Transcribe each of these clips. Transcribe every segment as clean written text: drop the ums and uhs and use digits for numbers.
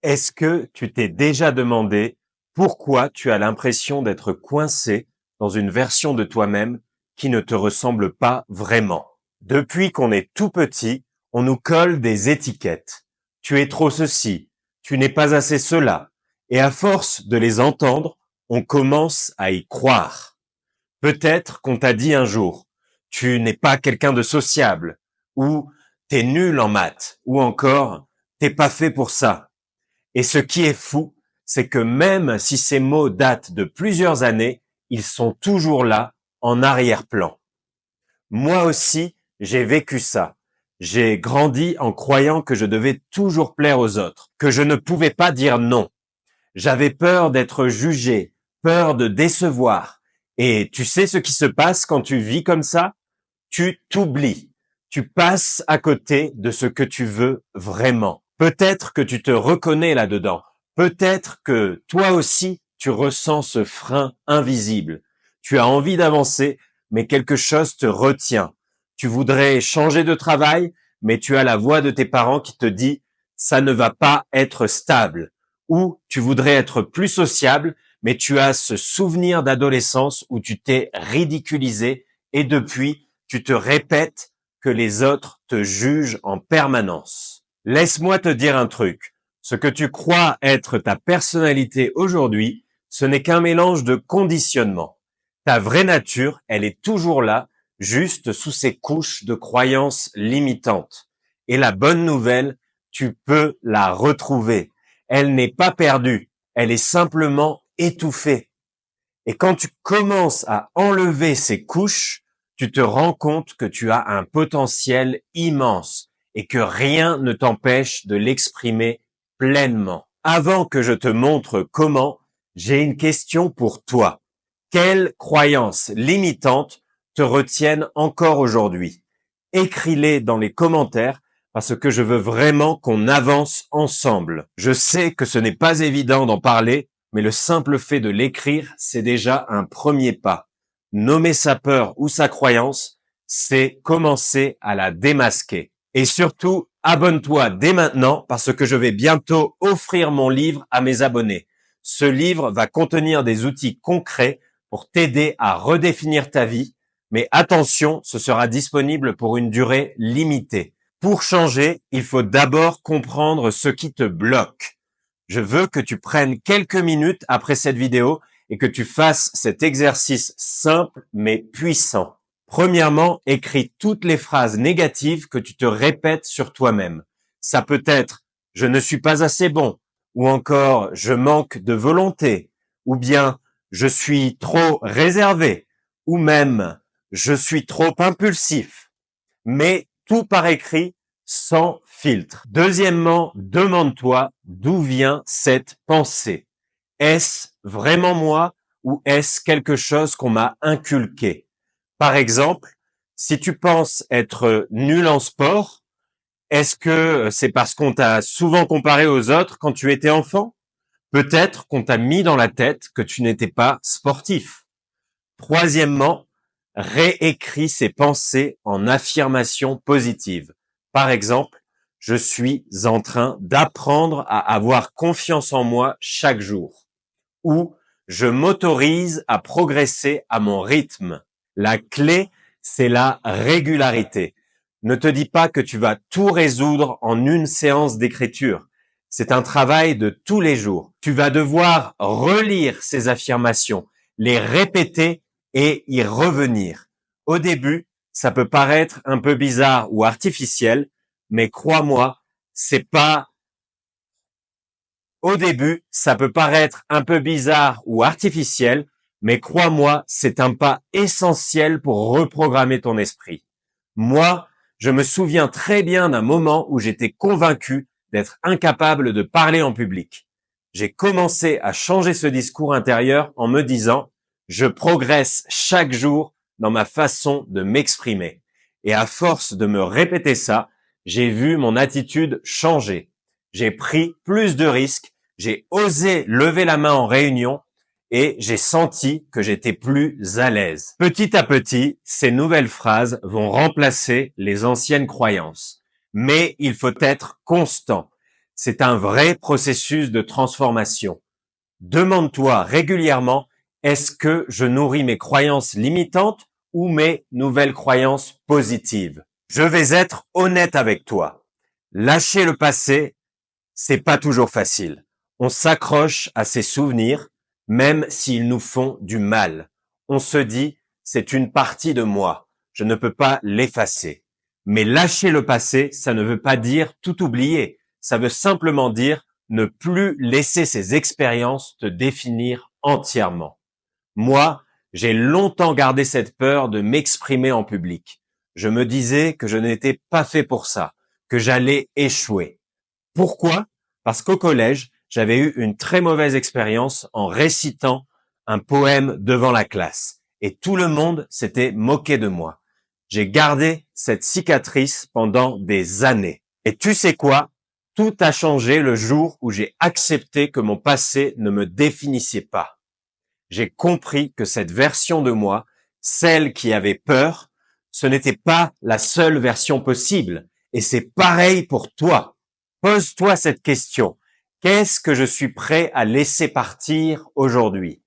Est-ce que tu t'es déjà demandé pourquoi tu as l'impression d'être coincé dans une version de toi-même qui ne te ressemble pas vraiment? Depuis qu'on est tout petit, on nous colle des étiquettes. Tu es trop ceci, tu n'es pas assez cela. Et à force de les entendre, on commence à y croire. Peut-être qu'on t'a dit un jour, tu n'es pas quelqu'un de sociable, ou t'es nul en maths, ou encore, t'es pas fait pour ça. Et ce qui est fou, c'est que même si ces mots datent de plusieurs années, ils sont toujours là, en arrière-plan. Moi aussi, j'ai vécu ça. J'ai grandi en croyant que je devais toujours plaire aux autres, que je ne pouvais pas dire non. J'avais peur d'être jugé, peur de décevoir. Et tu sais ce qui se passe quand tu vis comme ça? Tu t'oublies. Tu passes à côté de ce que tu veux vraiment. Peut-être que tu te reconnais là-dedans. Peut-être que toi aussi, tu ressens ce frein invisible. Tu as envie d'avancer, mais quelque chose te retient. Tu voudrais changer de travail, mais tu as la voix de tes parents qui te dit ça ne va pas être stable. Ou tu voudrais être plus sociable, mais tu as ce souvenir d'adolescence où tu t'es ridiculisé et depuis, tu te répètes que les autres te jugent en permanence. Laisse-moi te dire un truc. Ce que tu crois être ta personnalité aujourd'hui, ce n'est qu'un mélange de conditionnement. Ta vraie nature, elle est toujours là, juste sous ces couches de croyances limitantes. Et la bonne nouvelle, tu peux la retrouver. Elle n'est pas perdue, elle est simplement étouffée. Et quand tu commences à enlever ces couches, tu te rends compte que tu as un potentiel immense et que rien ne t'empêche de l'exprimer pleinement. Avant que je te montre comment, j'ai une question pour toi. Quelles croyances limitantes te retiennent encore aujourd'hui? Écris-les dans les commentaires parce que je veux vraiment qu'on avance ensemble. Je sais que ce n'est pas évident d'en parler, mais le simple fait de l'écrire, c'est déjà un premier pas. Nommer sa peur ou sa croyance, c'est commencer à la démasquer. Et surtout, abonne-toi dès maintenant parce que je vais bientôt offrir mon livre à mes abonnés. Ce livre va contenir des outils concrets pour t'aider à redéfinir ta vie, mais attention, ce sera disponible pour une durée limitée. Pour changer, il faut d'abord comprendre ce qui te bloque. Je veux que tu prennes quelques minutes après cette vidéo et que tu fasses cet exercice simple mais puissant. Premièrement, écris toutes les phrases négatives que tu te répètes sur toi-même. Ça peut être « je ne suis pas assez bon » ou encore « je manque de volonté » ou bien « je suis trop réservé » ou même « je suis trop impulsif ». Mais tout par écrit, sans filtre. Deuxièmement, demande-toi d'où vient cette pensée. Est-ce vraiment moi ou est-ce quelque chose qu'on m'a inculqué? Par exemple, si tu penses être nul en sport, est-ce que c'est parce qu'on t'a souvent comparé aux autres quand tu étais enfant? Peut-être qu'on t'a mis dans la tête que tu n'étais pas sportif. Troisièmement, réécris ces pensées en affirmations positives. Par exemple, je suis en train d'apprendre à avoir confiance en moi chaque jour. Ou je m'autorise à progresser à mon rythme. La clé, c'est la régularité. Ne te dis pas que tu vas tout résoudre en une séance d'écriture. C'est un travail de tous les jours. Tu vas devoir relire ces affirmations, les répéter et y revenir. Au début, ça peut paraître un peu bizarre ou artificiel, mais crois-moi, c'est pas au début, ça peut paraître un peu bizarre ou artificiel, mais crois-moi, c'est un pas essentiel pour reprogrammer ton esprit. Moi, je me souviens très bien d'un moment où j'étais convaincu d'être incapable de parler en public. J'ai commencé à changer ce discours intérieur en me disant « Je progresse chaque jour dans ma façon de m'exprimer ». Et à force de me répéter ça, j'ai vu mon attitude changer. J'ai pris plus de risques, j'ai osé lever la main en réunion et j'ai senti que j'étais plus à l'aise. Petit à petit, ces nouvelles phrases vont remplacer les anciennes croyances. Mais il faut être constant. C'est un vrai processus de transformation. Demande-toi régulièrement, est-ce que je nourris mes croyances limitantes ou mes nouvelles croyances positives? Je vais être honnête avec toi. Lâcher le passé, c'est pas toujours facile. On s'accroche à ses souvenirs, même s'ils nous font du mal. On se dit, c'est une partie de moi. Je ne peux pas l'effacer. Mais lâcher le passé, ça ne veut pas dire tout oublier. Ça veut simplement dire ne plus laisser ces expériences te définir entièrement. Moi, j'ai longtemps gardé cette peur de m'exprimer en public. Je me disais que je n'étais pas fait pour ça, que j'allais échouer. Pourquoi? Parce qu'au collège, j'avais eu une très mauvaise expérience en récitant un poème devant la classe. Et tout le monde s'était moqué de moi. J'ai gardé cette cicatrice pendant des années. Et tu sais quoi? Tout a changé le jour où j'ai accepté que mon passé ne me définissait pas. J'ai compris que cette version de moi, celle qui avait peur, ce n'était pas la seule version possible. Et c'est pareil pour toi. Pose-toi cette question. Qu'est-ce que je suis prêt à laisser partir aujourd'hui?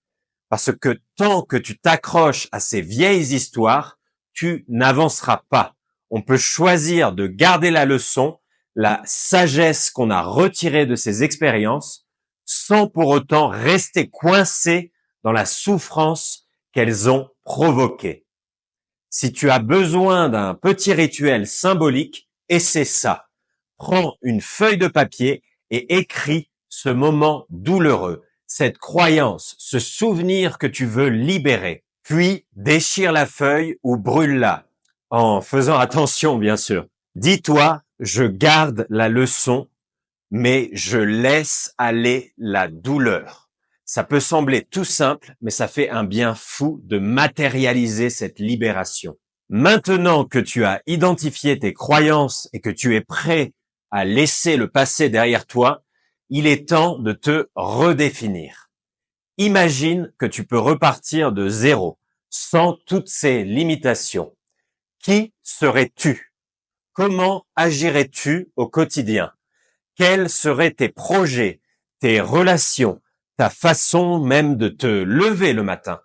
Parce que tant que tu t'accroches à ces vieilles histoires, tu n'avanceras pas. On peut choisir de garder la leçon, la sagesse qu'on a retirée de ces expériences, sans pour autant rester coincé dans la souffrance qu'elles ont provoquée. Si tu as besoin d'un petit rituel symbolique, essaie ça. Prends une feuille de papier et écris ce moment douloureux, cette croyance, ce souvenir que tu veux libérer. Puis déchire la feuille ou brûle-la, en faisant attention bien sûr. Dis-toi, je garde la leçon, mais je laisse aller la douleur. Ça peut sembler tout simple, mais ça fait un bien fou de matérialiser cette libération. Maintenant que tu as identifié tes croyances et que tu es prêt à laisser le passé derrière toi, il est temps de te redéfinir. Imagine que tu peux repartir de zéro, sans toutes ces limitations. Qui serais-tu? Comment agirais-tu au quotidien? Quels seraient tes projets, tes relations, ta façon même de te lever le matin?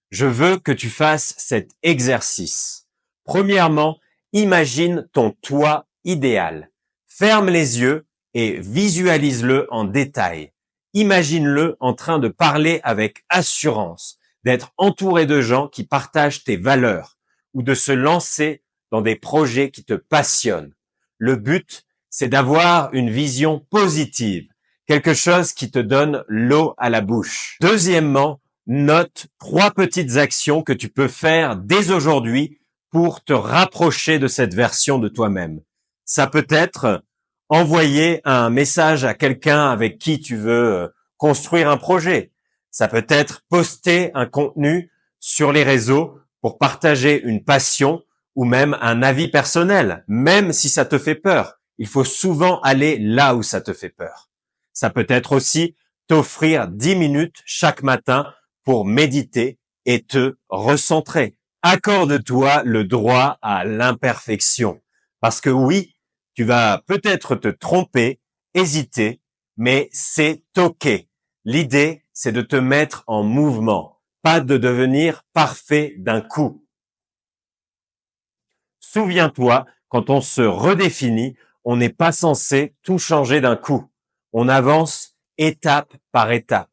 Je veux que tu fasses cet exercice. Premièrement, imagine ton toi idéal. Ferme les yeux et visualise-le en détail. Imagine-le en train de parler avec assurance, d'être entouré de gens qui partagent tes valeurs ou de se lancer dans des projets qui te passionnent. Le but, c'est d'avoir une vision positive, quelque chose qui te donne l'eau à la bouche. Deuxièmement, note 3 petites actions que tu peux faire dès aujourd'hui pour te rapprocher de cette version de toi-même. Ça peut être envoyer un message à quelqu'un avec qui tu veux construire un projet. Ça peut être poster un contenu sur les réseaux pour partager une passion ou même un avis personnel, même si ça te fait peur. Il faut souvent aller là où ça te fait peur. Ça peut être aussi t'offrir 10 minutes chaque matin pour méditer et te recentrer. Accorde-toi le droit à l'imperfection. Parce que oui, tu vas peut-être te tromper, hésiter, mais c'est OK. L'idée, c'est de te mettre en mouvement, pas de devenir parfait d'un coup. Souviens-toi, quand on se redéfinit, on n'est pas censé tout changer d'un coup. On avance étape par étape.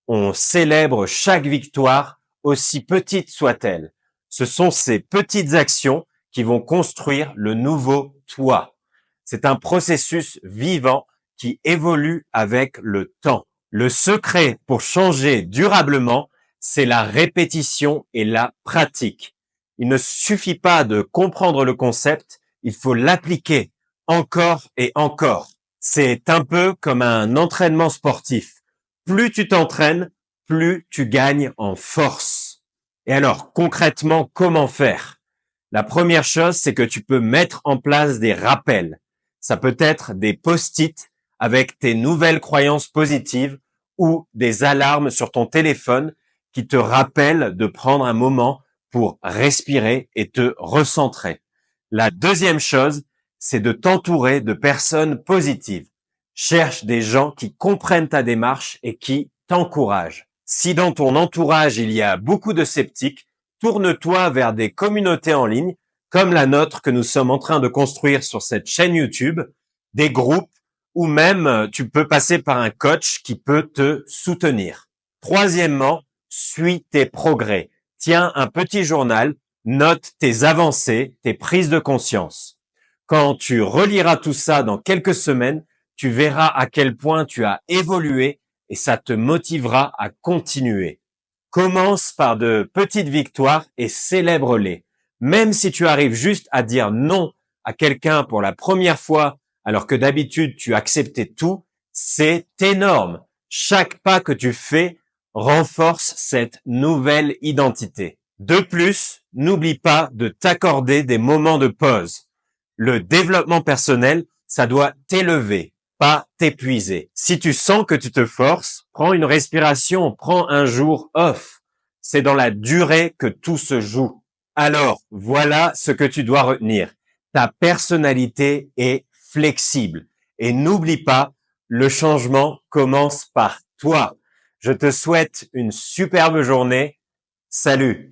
On célèbre chaque victoire, aussi petite soit-elle. Ce sont ces petites actions qui vont construire le nouveau toi. C'est un processus vivant qui évolue avec le temps. Le secret pour changer durablement, c'est la répétition et la pratique. Il ne suffit pas de comprendre le concept, il faut l'appliquer encore et encore. C'est un peu comme un entraînement sportif. Plus tu t'entraînes, plus tu gagnes en force. Et alors, concrètement, comment faire? La première chose, c'est que tu peux mettre en place des rappels. Ça peut être des post-it avec tes nouvelles croyances positives ou des alarmes sur ton téléphone qui te rappellent de prendre un moment pour respirer et te recentrer. La deuxième chose, c'est de t'entourer de personnes positives. Cherche des gens qui comprennent ta démarche et qui t'encouragent. Si dans ton entourage il y a beaucoup de sceptiques, tourne-toi vers des communautés en ligne comme la nôtre que nous sommes en train de construire sur cette chaîne YouTube, des groupes ou même tu peux passer par un coach qui peut te soutenir. Troisièmement, suis tes progrès. Tiens un petit journal, note tes avancées, tes prises de conscience. Quand tu reliras tout ça dans quelques semaines, tu verras à quel point tu as évolué et ça te motivera à continuer. Commence par de petites victoires et célèbre-les. Même si tu arrives juste à dire non à quelqu'un pour la première fois alors que d'habitude tu acceptais tout, c'est énorme. Chaque pas que tu fais renforce cette nouvelle identité. De plus, n'oublie pas de t'accorder des moments de pause. Le développement personnel, ça doit t'élever, pas t'épuiser. Si tu sens que tu te forces, prends une respiration, prends un jour off. C'est dans la durée que tout se joue. Alors, voilà ce que tu dois retenir. Ta personnalité est flexible. Et n'oublie pas, le changement commence par toi. Je te souhaite une superbe journée. Salut!